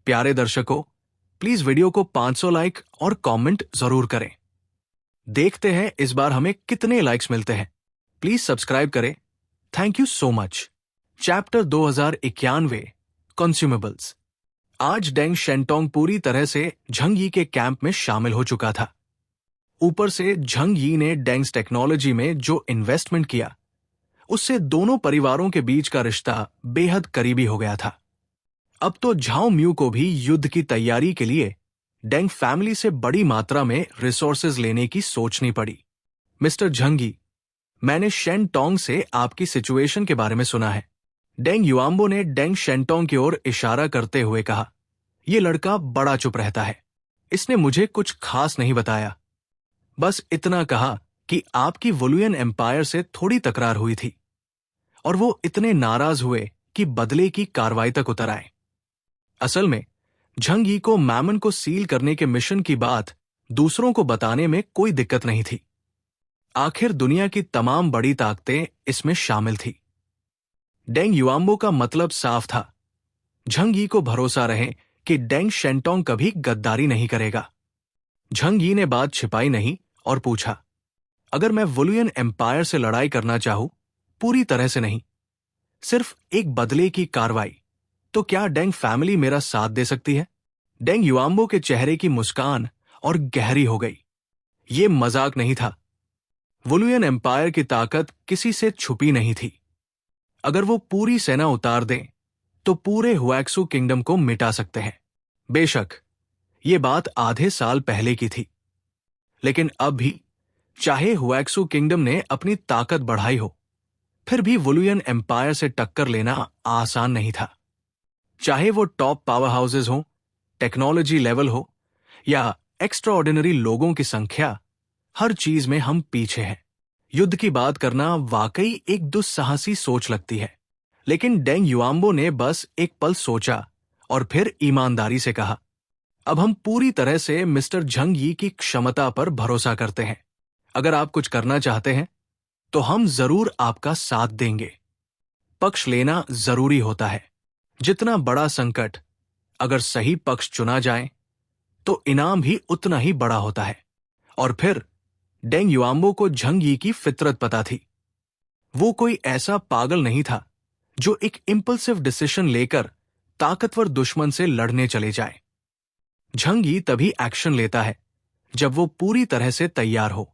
प्यारे दर्शकों, please video को 500 लाइक और कमेंट जरूर करें। देखते हैं इस बार हमें कितने लाइक्स मिलते हैं। प्लीज सब्सक्राइब करें। Thank you so much. Chapter 2091 consumables. आज डेंग शेंटोंग पूरी तरह से झंग यी के कैंप में शामिल हो चुका था। ऊपर से झंग यी ने डेंग्स टेक्नोलॉजी में जो इन्वेस्टमेंट किया, उससे दोनों परिवारों के बीच का रिश्ता बेहद करीबी हो गया था। अब तो झाओ म्यू को भी युद्ध की तैयारी के लिए डेंग फैमिली से बड़ी मात्रा में रिसोर्सेज लेने की सोचनी पड़ी। मिस्टर झंग यी, मैंने शेंटोंग से आपकी सिचुएशन के बारे में सुना है। डेंग युआम्बो ने डेंग शेंटोंग की ओर इशारा करते हुए कहा। यह लड़का बड़ा चुप रहता है, इसने मुझे कुछ खास नहीं बताया। बस इतना कहा कि आपकी वुलुयन एम्पायर से थोड़ी तकरार हुई थी और वो इतने नाराज हुए कि बदले की कार्रवाई तक उतर आए। असल में झंग यी को मैमन को सील करने के मिशन की बात दूसरों को बताने में कोई दिक्कत नहीं थी। आखिर दुनिया की तमाम बड़ी ताकतें इसमें शामिल थी। डेंग युआम्बो का मतलब साफ था। झंग यी को भरोसा रहे कि डेंग शेंटोंग कभी गद्दारी नहीं करेगा। झंग यी ने बात छिपाई नहीं और पूछा, अगर मैं वुलुयन एम्पायर से लड़ाई करना चाहूं, पूरी तरह से नहीं, सिर्फ एक बदले की कार्रवाई, तो क्या डेंग फैमिली मेरा साथ दे सकती है? डेंग युआम्बो के चेहरे की मुस्कान और गहरी हो गई। यह मजाक नहीं था। वुलुयन एम्पायर की ताकत किसी से छुपी नहीं थी। अगर वो पूरी सेना उतार दें तो पूरे हुएक्सू किंगडम को मिटा सकते हैं। बेशक ये बात आधे साल पहले की थी, लेकिन अब भी चाहे हुएक्सू किंगडम ने अपनी ताकत बढ़ाई हो, फिर भी वुलुयन एम्पायर से टक्कर लेना आसान नहीं था। चाहे वो टॉप पावर हाउसेज हो, टेक्नोलॉजी लेवल हो या एक्स्ट्राऑर्डिनरी लोगों की संख्या, हर चीज में हम पीछे हैं। युद्ध की बात करना वाकई एक दुस्साहसी सोच लगती है, लेकिन डेंग युआम्बो ने बस एक पल सोचा और फिर ईमानदारी से कहा, अब हम पूरी तरह से मिस्टर झंग यी की क्षमता पर भरोसा करते हैं। अगर आप कुछ करना चाहते हैं तो हम जरूर आपका साथ देंगे। पक्ष लेना जरूरी होता है। जितना बड़ा संकट, अगर सही पक्ष चुना जाए तो इनाम भी उतना ही बड़ा होता है। और फिर डेंग युआम्बो को झंग यी की फितरत पता थी। वो कोई ऐसा पागल नहीं था जो एक इंपल्सिव डिसीजन लेकर ताकतवर दुश्मन से लड़ने चले जाए। झंग यी तभी एक्शन लेता है जब वो पूरी तरह से तैयार हो।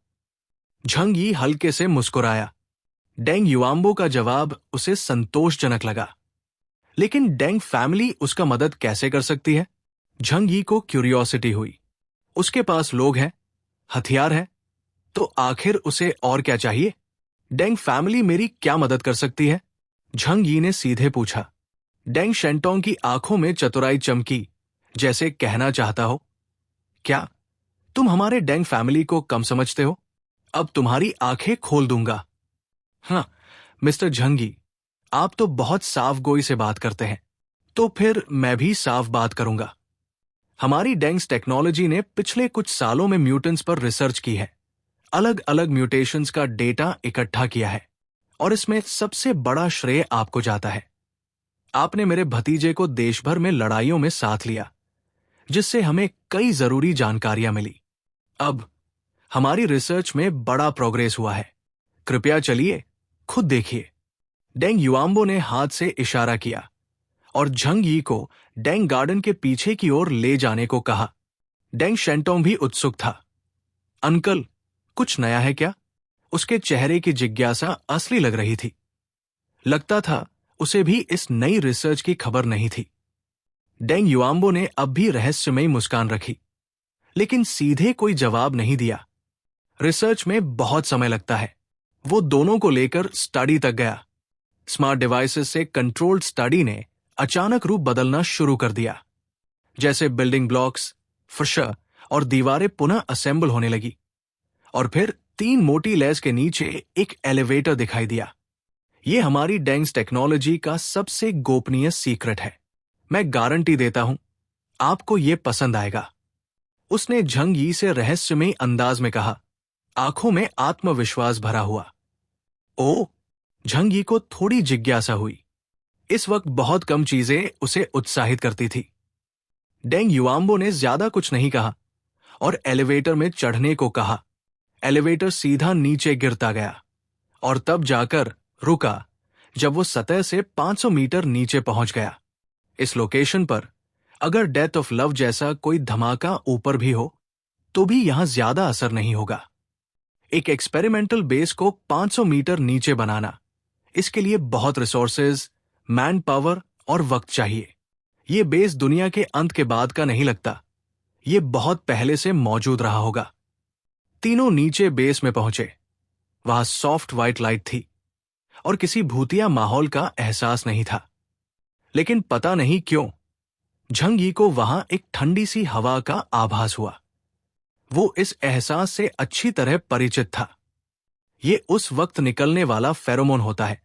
झंग यी हल्के से मुस्कुराया। डेंग युआम्बो का जवाब उसे संतोषजनक लगा, लेकिन डेंग फैमिली उसका मदद कैसे कर सकती है? झंग यी को क्यूरियोसिटी हुई। उसके पास लोग हैं, हथियार है, तो आखिर उसे और क्या चाहिए? डेंग फैमिली मेरी क्या मदद कर सकती है? झंग यी ने सीधे पूछा। डेंग शेंटोंग की आंखों में चतुराई चमकी, जैसे कहना चाहता हो, क्या तुम हमारे डेंग फैमिली को कम समझते हो? अब तुम्हारी आंखें खोल दूंगा। हाँ मिस्टर झंग यी, आप तो बहुत साफ गोई से बात करते हैं, तो फिर मैं भी साफ बात करूंगा। हमारी डेंग्स टेक्नोलॉजी ने पिछले कुछ सालों में म्यूटेंट्स पर रिसर्च की है, अलग अलग म्यूटेशंस का डेटा इकट्ठा किया है, और इसमें सबसे बड़ा श्रेय आपको जाता है। आपने मेरे भतीजे को देश भर में लड़ाइयों में साथ लिया, जिससे हमें कई जरूरी जानकारियां मिली। अब हमारी रिसर्च में बड़ा प्रोग्रेस हुआ है। कृपया चलिए, खुद देखिए। डेंग युआम्बो ने हाथ से इशारा किया और झंग यी को डेंग गार्डन के पीछे की ओर ले जाने को कहा। डेंग शेंटोंग भी उत्सुक था। अंकल, कुछ नया है क्या? उसके चेहरे की जिज्ञासा असली लग रही थी। लगता था उसे भी इस नई रिसर्च की खबर नहीं थी। डेंग युआम्बो ने अब भी रहस्यमयी मुस्कान रखी, लेकिन सीधे कोई जवाब नहीं दिया। रिसर्च में बहुत समय लगता है। वो दोनों को लेकर स्टडी तक गया। स्मार्ट डिवाइसेस से कंट्रोल्ड स्टडी ने अचानक रूप बदलना शुरू कर दिया। जैसे बिल्डिंग ब्लॉक्स, फर्श और दीवारें पुनः असेंबल होने लगी, और फिर 3 मोटी लेस के नीचे एक एलिवेटर दिखाई दिया। यह हमारी डेंग्स टेक्नोलॉजी का सबसे गोपनीय सीक्रेट है। मैं गारंटी देता हूं, आपको यह पसंद आएगा। उसने झंग यी से रहस्यमयी अंदाज में कहा, आंखों में आत्मविश्वास भरा हुआ। ओ, झंग यी को थोड़ी जिज्ञासा हुई। इस वक्त बहुत कम चीजें उसे उत्साहित करती थी। डेंग युआम्बो ने ज्यादा कुछ नहीं कहा और एलिवेटर में चढ़ने को कहा। एलिवेटर सीधा नीचे गिरता गया और तब जाकर रुका जब वो सतह से 500 मीटर नीचे पहुंच गया। इस लोकेशन पर अगर डेथ ऑफ लव जैसा कोई धमाका ऊपर भी हो तो भी यहां ज्यादा असर नहीं होगा। एक एक्सपेरिमेंटल बेस को 500 मीटर नीचे बनाना, इसके लिए बहुत रिसोर्सेज, मैन पावर और वक्त चाहिए। ये बेस दुनिया के अंत के बाद का नहीं लगता, ये बहुत पहले से मौजूद रहा होगा। तीनों नीचे बेस में पहुंचे। वहां सॉफ्ट व्हाइट लाइट थी और किसी भूतिया माहौल का एहसास नहीं था। लेकिन पता नहीं क्यों झंग यी को वहां एक ठंडी सी हवा का आभास हुआ। वो इस एहसास से अच्छी तरह परिचित था। ये उस वक्त निकलने वाला फेरोमोन होता है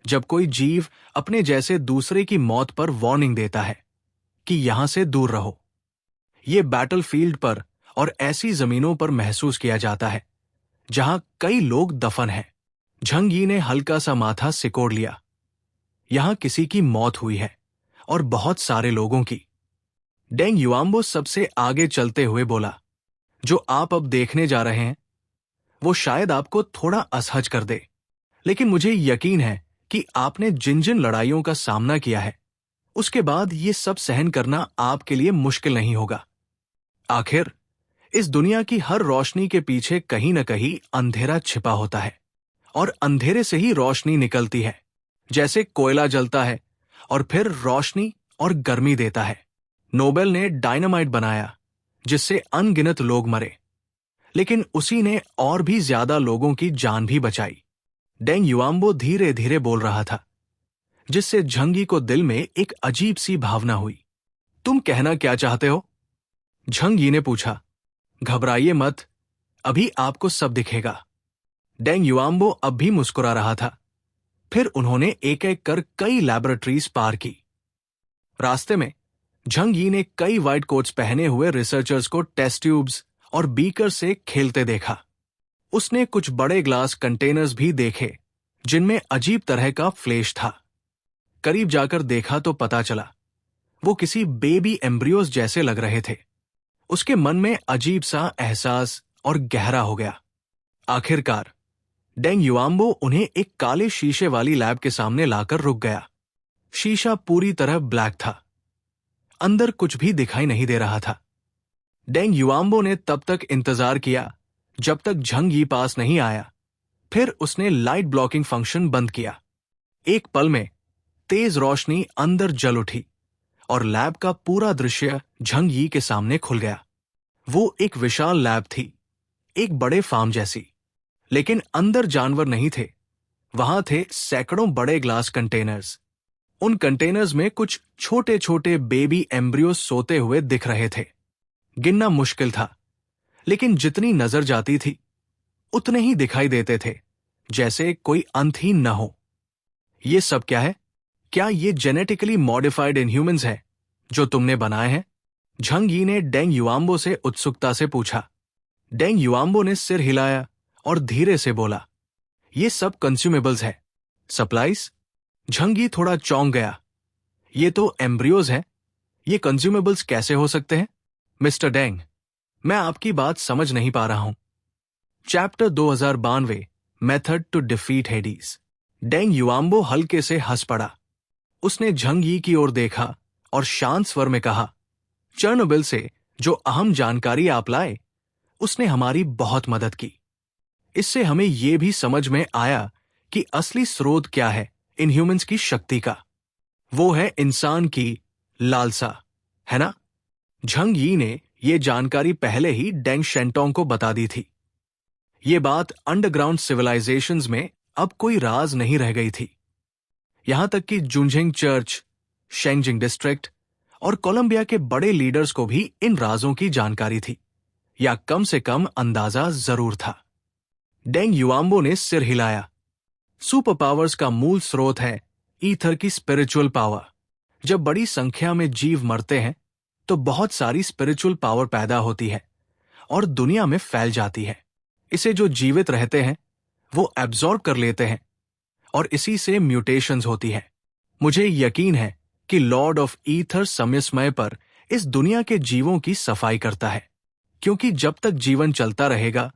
जब कोई जीव अपने जैसे दूसरे की मौत पर वार्निंग देता है कि यहां से दूर रहो। ये बैटलफील्ड पर और ऐसी जमीनों पर महसूस किया जाता है जहां कई लोग दफन हैं। झंग यी ने हल्का सा माथा सिकोड़ लिया। यहां किसी की मौत हुई है और बहुत सारे लोगों की। डेंग युआम्बो सबसे आगे चलते हुए बोला, जो आप अब देखने जा रहे हैं वो शायद आपको थोड़ा असहज कर दे, लेकिन मुझे यकीन है कि आपने जिन जिन लड़ाइयों का सामना किया है उसके बाद ये सब सहन करना आपके लिए मुश्किल नहीं होगा। आखिर इस दुनिया की हर रोशनी के पीछे कहीं न कहीं अंधेरा छिपा होता है और अंधेरे से ही रोशनी निकलती है। जैसे कोयला जलता है और फिर रोशनी और गर्मी देता है। नोबेल ने डायनामाइट बनाया जिससे अनगिनत लोग मरे, लेकिन उसी ने और भी ज्यादा लोगों की जान भी बचाई। डेंग युआम्बो धीरे धीरे बोल रहा था, जिससे झंग यी को दिल में एक अजीब सी भावना हुई। तुम कहना क्या चाहते हो? झंग यी ने पूछा। घबराइए मत, अभी आपको सब दिखेगा। डेंग युआम्बो अब भी मुस्कुरा रहा था। फिर उन्होंने एक एक कर कई लैबोरेटरीज पार की। रास्ते में झंग यी ने कई व्हाइट कोट्स पहने हुए रिसर्चर्स को टेस्ट ट्यूब्स और बीकर से खेलते देखा। उसने कुछ बड़े ग्लास कंटेनर्स भी देखे जिनमें अजीब तरह का फ्लेश था। करीब जाकर देखा तो पता चला वो किसी बेबी एम्ब्रियोज जैसे लग रहे थे। उसके मन में अजीब सा एहसास और गहरा हो गया। आखिरकार डेंग युआम्बो उन्हें एक काले शीशे वाली लैब के सामने लाकर रुक गया। शीशा पूरी तरह ब्लैक था, अंदर कुछ भी दिखाई नहीं दे रहा था। डेंग युआम्बो ने तब तक इंतजार किया जब तक झंग यी पास नहीं आया। फिर उसने लाइट ब्लॉकिंग फंक्शन बंद किया। एक पल में तेज रोशनी अंदर जल उठी और लैब का पूरा दृश्य झंग यी के सामने खुल गया। वो एक विशाल लैब थी, एक बड़े फार्म जैसी, लेकिन अंदर जानवर नहीं थे। वहां थे सैकड़ों बड़े ग्लास कंटेनर्स। उन कंटेनर्स में कुछ छोटे छोटे बेबी एम्ब्रियो सोते हुए दिख रहे थे। गिनना मुश्किल था, लेकिन जितनी नजर जाती थी उतने ही दिखाई देते थे, जैसे कोई अंत ही न हो। ये सब क्या है? क्या ये जेनेटिकली मॉडिफाइड इनह्यूमंस है जो तुमने बनाए हैं? झंग यी ने डेंग युआम्बो से उत्सुकता से पूछा। डेंग युआम्बो ने सिर हिलाया और धीरे से बोला, ये सब कंज्यूमेबल्स है। सप्लाइज? झंग यी थोड़ा चौंक गया। ये तो एम्ब्रियोज हैं, ये कंज्यूमेबल्स कैसे हो सकते हैं? मिस्टर डेंग, मैं आपकी बात समझ नहीं पा रहा हूं। Chapter 2092 method to defeat Hades. डेंग युआम्बो हल्के से हंस पड़ा। उसने झंग यी की ओर देखा और शांत स्वर में कहा, चर्नोबिल से जो अहम जानकारी आप लाए उसने हमारी बहुत मदद की। इससे हमें यह भी समझ में आया कि असली स्रोत क्या है इनह्यूमंस की शक्ति का। वो है इंसान की लालसा, है ना? झंग यी ने यह जानकारी पहले ही डेंग शेंटोंग को बता दी थी। ये बात अंडरग्राउंड सिविलाइजेशंस में अब कोई राज नहीं रह गई थी। यहां तक कि जुनझिंग चर्च, शेंजिंग डिस्ट्रिक्ट और कोलंबिया के बड़े लीडर्स को भी इन राजों की जानकारी थी, या कम से कम अंदाजा जरूर था। डेंग युआम्बो ने सिर हिलाया। सुपर पावर्स का मूल स्रोत है ईथर की स्पिरिचुअल पावर। जब बड़ी संख्या में जीव मरते हैं तो बहुत सारी स्पिरिचुअल पावर पैदा होती है और दुनिया में फैल जाती है। इसे जो जीवित रहते हैं वो एब्जॉर्ब कर लेते हैं और इसी से म्यूटेशंस होती है। मुझे यकीन है कि लॉर्ड ऑफ ईथर समय समय पर इस दुनिया के जीवों की सफाई करता है, क्योंकि जब तक जीवन चलता रहेगा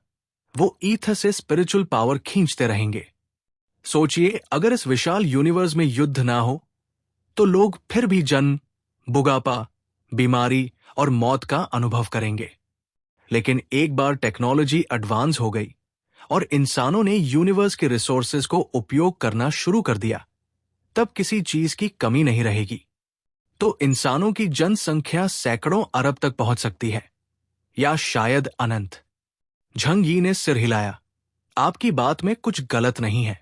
वो ईथ से स्पिरिचुअल पावर खींचते रहेंगे। सोचिए, अगर इस विशाल यूनिवर्स में युद्ध ना हो तो लोग फिर भी जन्म, बुढ़ापा, बीमारी और मौत का अनुभव करेंगे। लेकिन एक बार टेक्नोलॉजी एडवांस हो गई और इंसानों ने यूनिवर्स के रिसोर्सेज को उपयोग करना शुरू कर दिया, तब किसी चीज की कमी नहीं रहेगी। तो इंसानों की जनसंख्या सैकड़ों अरब तक पहुंच सकती है, या शायद अनंत। झंग यी ने सिर हिलाया। आपकी बात में कुछ गलत नहीं है,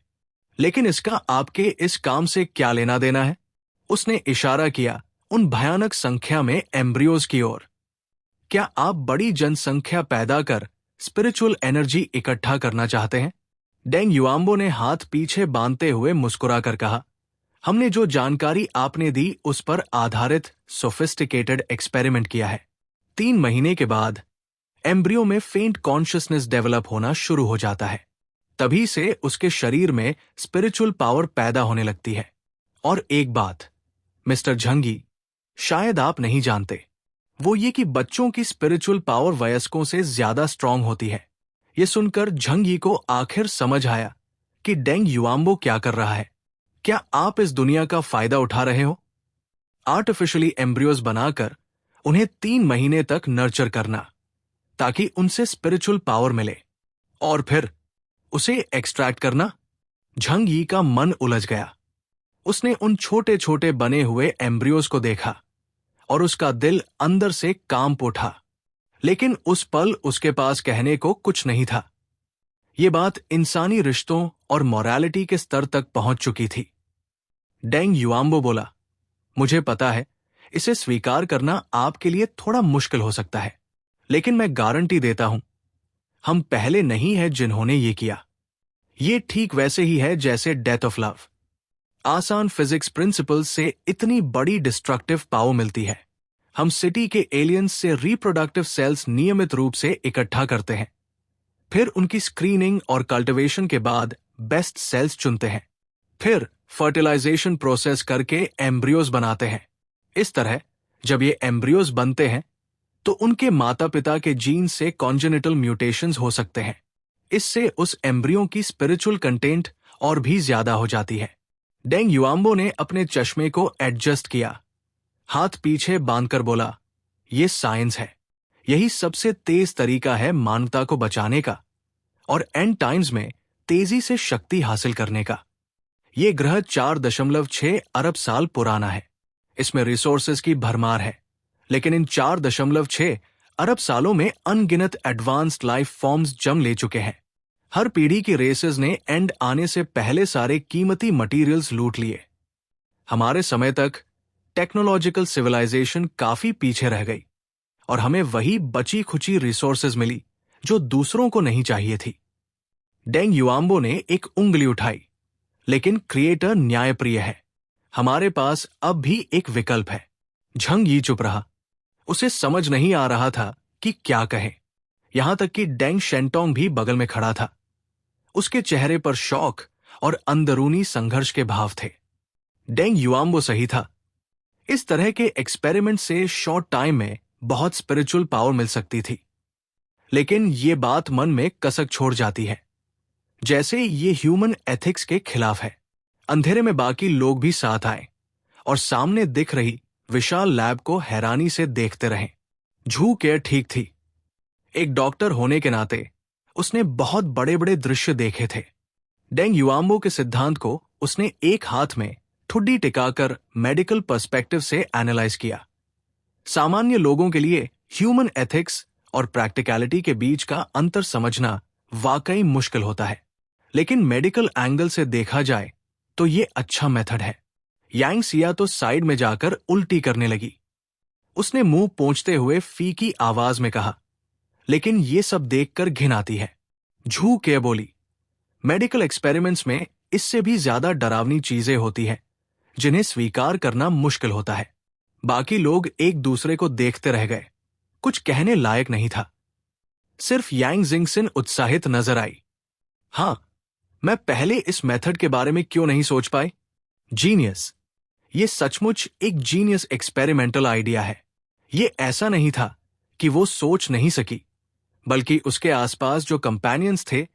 लेकिन इसका आपके इस काम से क्या लेना देना है? उसने इशारा किया उन भयानक संख्या में एम्ब्रियोज की ओर। क्या आप बड़ी जनसंख्या पैदा कर स्पिरिचुअल एनर्जी इकट्ठा करना चाहते हैं? डेंग युआम्बो ने हाथ पीछे बांधते हुए मुस्कुराकर कहा, हमने जो जानकारी आपने दी उस पर आधारित सोफिस्टिकेटेड एक्सपेरिमेंट किया है। 3 महीने के बाद एम्ब्रियो में फेंट कॉन्शियसनेस डेवलप होना शुरू हो जाता है। तभी से उसके शरीर में स्पिरिचुअल पावर पैदा होने लगती है। और एक बात मिस्टर झंगी, शायद आप नहीं जानते, वो ये कि बच्चों की स्पिरिचुअल पावर वयस्कों से ज्यादा स्ट्रांग होती है। ये सुनकर झंगी को आखिर समझ आया कि डेंग युआम्बो क्या कर रहा है। क्या आप इस दुनिया का फायदा उठा रहे हो? आर्टिफिशियली एम्ब्रियोज बनाकर उन्हें 3 महीने तक नर्चर करना ताकि उनसे स्पिरिचुअल पावर मिले, और फिर उसे एक्सट्रैक्ट करना। झंग यी का मन उलझ गया। उसने उन छोटे छोटे बने हुए एम्ब्रियोज को देखा और उसका दिल अंदर से कांप उठा। लेकिन उस पल उसके पास कहने को कुछ नहीं था। ये बात इंसानी रिश्तों और मोरालिटी के स्तर तक पहुंच चुकी थी। डेंग युआम्बो बोला, मुझे पता है इसे स्वीकार करना आपके लिए थोड़ा मुश्किल हो सकता है, लेकिन मैं गारंटी देता हूं, हम पहले नहीं है जिन्होंने ये किया। ये ठीक वैसे ही है जैसे डेथ ऑफ लव। आसान फिजिक्स प्रिंसिपल्स से इतनी बड़ी डिस्ट्रक्टिव पावर मिलती है। हम सिटी के एलियंस से रिप्रोडक्टिव सेल्स नियमित रूप से इकट्ठा करते हैं, फिर उनकी स्क्रीनिंग और कल्टीवेशन के बाद बेस्ट सेल्स चुनते हैं, फिर फर्टिलाइजेशन प्रोसेस करके एम्ब्रियोज बनाते हैं। इस तरह जब ये एम्ब्रियोज बनते हैं तो उनके माता पिता के जीन से कॉन्जेनिटल म्यूटेशंस हो सकते हैं। इससे उस एम्ब्रियो की स्पिरिचुअल कंटेंट और भी ज्यादा हो जाती है। डेंग युआम्बो ने अपने चश्मे को एडजस्ट किया, हाथ पीछे बांधकर बोला, यह साइंस है। यही सबसे तेज तरीका है मानवता को बचाने का और एंड टाइम्स में तेजी से शक्ति हासिल करने का। ये ग्रह 4.6 अरब साल पुराना है। इसमें रिसोर्सेज की भरमार है, लेकिन इन 4.6 अरब सालों में अनगिनत एडवांस्ड लाइफ फॉर्म्स जन्म ले चुके हैं। हर पीढ़ी की रेसेस ने एंड आने से पहले सारे कीमती मटेरियल्स लूट लिए। हमारे समय तक टेक्नोलॉजिकल सिविलाइजेशन काफी पीछे रह गई और हमें वही बची खुची रिसोर्सेज मिली जो दूसरों को नहीं चाहिए थी। डेंग युआम्बो ने एक उंगली उठाई, लेकिन क्रिएटर न्यायप्रिय है। हमारे पास अब भी एक विकल्प है। झंग यी चुप रहा। उसे समझ नहीं आ रहा था कि क्या कहे। यहां तक कि डेंग शेंटोंग भी बगल में खड़ा था। उसके चेहरे पर शौक और अंदरूनी संघर्ष के भाव थे। डेंग युआम्बो सही था। इस तरह के एक्सपेरिमेंट से शॉर्ट टाइम में बहुत स्पिरिचुअल पावर मिल सकती थी, लेकिन ये बात मन में कसक छोड़ जाती है, जैसे ये ह्यूमन एथिक्स के खिलाफ है। अंधेरे में बाकी लोग भी साथ आए और सामने दिख रही विशाल लैब को हैरानी से देखते रहे। झू केयर ठीक थी। एक डॉक्टर होने के नाते उसने बहुत बड़े बड़े दृश्य देखे थे। डेंग युआम्बो के सिद्धांत को उसने एक हाथ में ठुड्डी टिकाकर मेडिकल पर्सपेक्टिव से एनालाइज किया। सामान्य लोगों के लिए ह्यूमन एथिक्स और प्रैक्टिकलिटी के बीच का अंतर समझना वाकई मुश्किल होता है, लेकिन मेडिकल एंगल से देखा जाए तो ये अच्छा मेथड है। यांग सिया तो साइड में जाकर उल्टी करने लगी। उसने मुंह पोंछते हुए फीकी आवाज में कहा, लेकिन ये सब देखकर घिन आती है। झू के बोली, मेडिकल एक्सपेरिमेंट्स में इससे भी ज्यादा डरावनी चीजें होती हैं जिन्हें स्वीकार करना मुश्किल होता है। बाकी लोग एक दूसरे को देखते रह गए। कुछ कहने लायक नहीं था। सिर्फ यांग जिंगसिन उत्साहित नजर आई। हां, मैं पहले इस मेथड के बारे में क्यों नहीं सोच पाई? जीनियस। ये सचमुच एक जीनियस एक्सपेरिमेंटल आइडिया है। ये ऐसा नहीं था कि वो सोच नहीं सकी, बल्कि उसके आसपास जो कंपेनियंस थे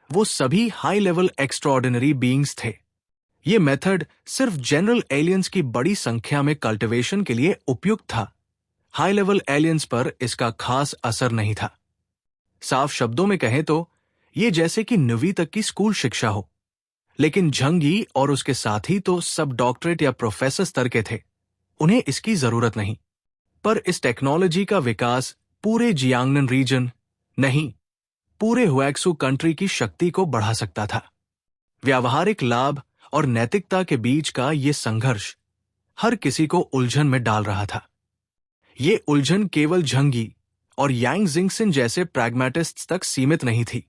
वो सभी हाई लेवल एक्स्ट्राऑर्डिनरी बीइंग्स थे। ये मेथड सिर्फ जनरल एलियंस की बड़ी संख्या में कल्टीवेशन के लिए उपयुक्त था। हाई लेवल एलियंस पर इसका खास असर नहीं था। साफ शब्दों में कहें तो ये जैसे कि 9वीं तक की स्कूल शिक्षा हो। लेकिन झंगी और उसके साथी तो सब डॉक्टरेट या प्रोफेसर स्तर के थे, उन्हें इसकी जरूरत नहीं। पर इस टेक्नोलॉजी का विकास पूरे जियांगनन रीजन, नहीं, पूरे हुएक्सू कंट्री की शक्ति को बढ़ा सकता था। व्यावहारिक लाभ और नैतिकता के बीच का ये संघर्ष हर किसी को उलझन में डाल रहा था। ये उलझन केवल झंगी और यांग जिंगसिन जैसे प्रैग्मेटिस्ट्स तक सीमित नहीं थी।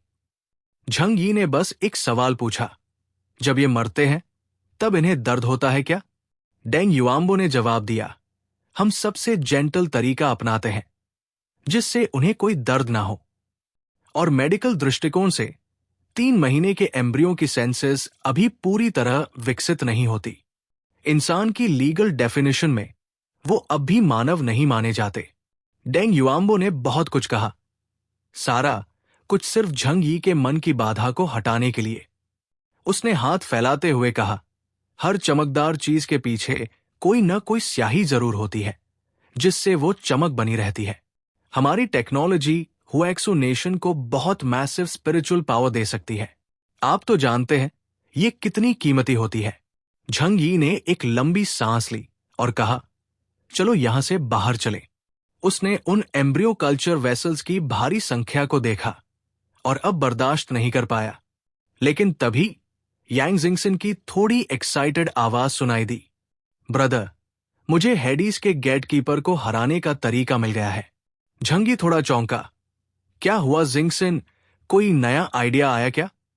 झंग यी ने बस एक सवाल पूछा, जब ये मरते हैं तब इन्हें दर्द होता है क्या? डेंग युआम्बो ने जवाब दिया, हम सबसे जेंटल तरीका अपनाते हैं जिससे उन्हें कोई दर्द ना हो। और मेडिकल दृष्टिकोण से 3 महीने के एम्ब्रियो की सेंसेस अभी पूरी तरह विकसित नहीं होती। इंसान की लीगल डेफिनेशन में वो अब भी मानव नहीं माने जाते। डेंग युआम्बो ने बहुत कुछ कहा, सारा कुछ सिर्फ झंग यी के मन की बाधा को हटाने के लिए। उसने हाथ फैलाते हुए कहा, हर चमकदार चीज के पीछे कोई न कोई स्याही जरूर होती है जिससे वो चमक बनी रहती है। हमारी टेक्नोलॉजी हुएक्सू नेशन को बहुत मैसिव स्पिरिचुअल पावर दे सकती है। आप तो जानते हैं ये कितनी कीमती होती है। झंग यी ने एक लंबी सांस ली और कहा, चलो यहां से बाहर चले। उसने उन एम्ब्रियो कल्चर वेसल्स की भारी संख्या को देखा और अब बर्दाश्त नहीं कर पाया। लेकिन तभी यांग जिंगसिन की थोड़ी एक्साइटेड आवाज सुनाई दी, ब्रदर, मुझे हेडीज के गेटकीपर को हराने का तरीका मिल गया है। झंगी थोड़ा चौंका, क्या हुआ जिंगसिन, कोई नया आइडिया आया क्या?